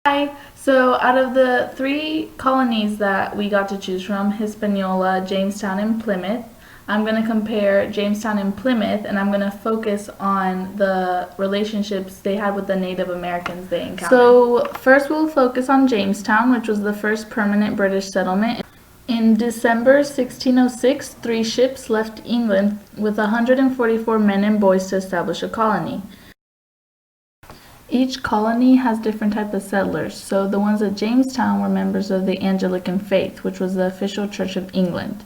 Hi! So out of the three colonies that we got to choose from, Hispaniola, Jamestown, and Plymouth, I'm going to compare Jamestown and Plymouth, and I'm going to focus on the relationships they had with the Native Americans they encountered. So first we'll focus on Jamestown, which was the first permanent British settlement. In December 1606, 3 ships left England with 144 men and boys to establish a colony. Each colony has different types of settlers, so the ones at Jamestown were members of the Anglican faith, which was the official church of England.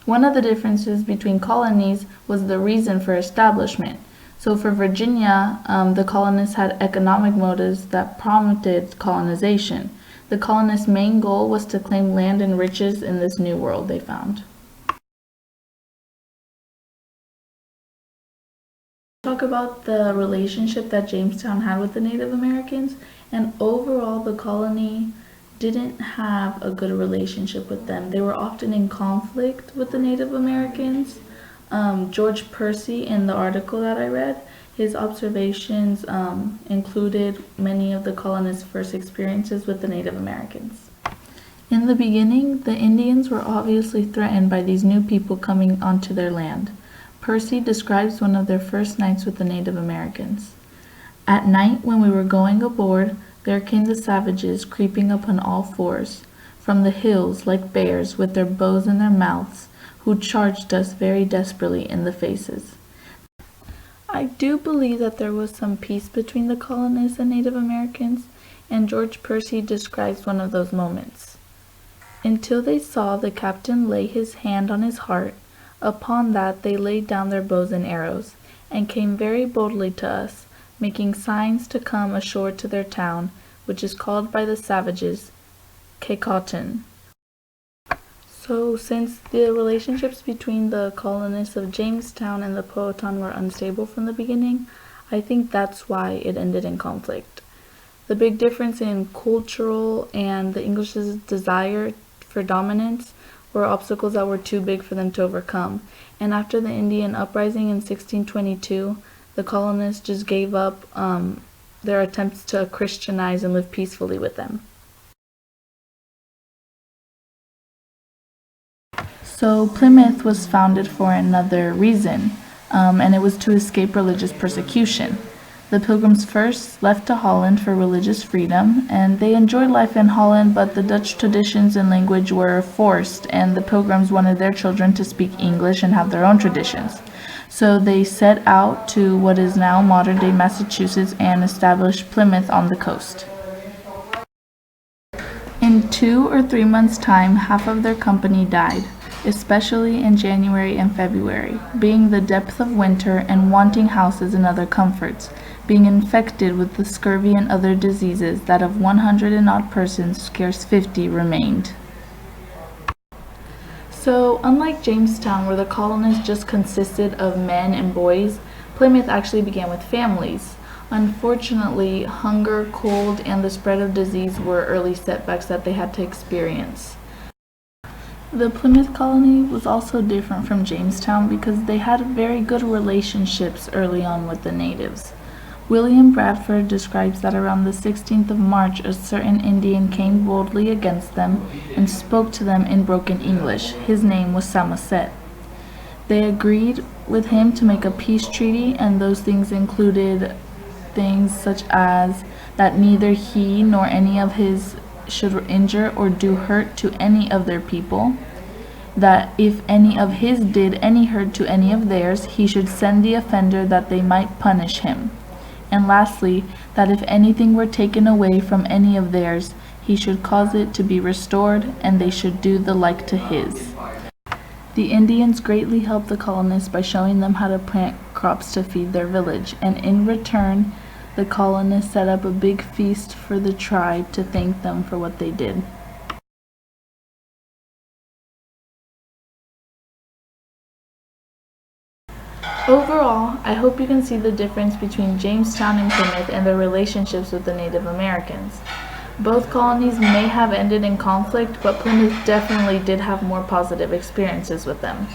One of the differences between colonies was the reason for establishment. So for Virginia, the colonists had economic motives that prompted colonization. The colonists' main goal was to claim land and riches in this new world they found. Talk about the relationship that Jamestown had with the Native Americans, and overall the colony didn't have a good relationship with them. They were often in conflict with the Native Americans. George Percy, in the article that I read, his observations included many of the colonists' first experiences with the Native Americans. In the beginning, the Indians were obviously threatened by these new people coming onto their land. Percy describes one of their first nights with the Native Americans. At night, when we were going aboard, there came the savages creeping up on all fours from the hills like bears with their bows in their mouths, who charged us very desperately in the faces. I do believe that there was some peace between the colonists and Native Americans, and George Percy describes one of those moments. Until they saw the captain lay his hand on his heart, upon that they laid down their bows and arrows, and came very boldly to us, making signs to come ashore to their town, which is called by the savages Kecoughtan. So since the relationships between the colonists of Jamestown and the Powhatan were unstable from the beginning, I think that's why it ended in conflict. The big difference in cultural and the English's desire for dominance were obstacles that were too big for them to overcome. And after the Indian uprising in 1622, the colonists just gave up their attempts to Christianize and live peacefully with them. So Plymouth was founded for another reason, and it was to escape religious persecution. The Pilgrims first left to Holland for religious freedom, and they enjoyed life in Holland, but the Dutch traditions and language were forced, and the Pilgrims wanted their children to speak English and have their own traditions. So they set out to what is now modern-day Massachusetts and established Plymouth on the coast. In 2 or 3 months' time, half of their company died, especially in January and February, being the depth of winter and wanting houses and other comforts, being infected with the scurvy and other diseases, that of 100 and odd persons, scarce 50 remained. So, unlike Jamestown, where the colonists just consisted of men and boys, Plymouth actually began with families. Unfortunately, hunger, cold, and the spread of disease were early setbacks that they had to experience. The Plymouth colony was also different from Jamestown because they had very good relationships early on with the natives. William Bradford describes that around the 16th of March, a certain Indian came boldly against them and spoke to them in broken English. His name was Samoset. They agreed with him to make a peace treaty, and those things included things such as that neither he nor any of his should injure or do hurt to any of their people, that if any of his did any hurt to any of theirs, he should send the offender that they might punish him. And lastly, that if anything were taken away from any of theirs, he should cause it to be restored, and they should do the like to his. The Indians greatly helped the colonists by showing them how to plant crops to feed their village, and in return, the colonists set up a big feast for the tribe to thank them for what they did. Overall, I hope you can see the difference between Jamestown and Plymouth and their relationships with the Native Americans. Both colonies may have ended in conflict, but Plymouth definitely did have more positive experiences with them.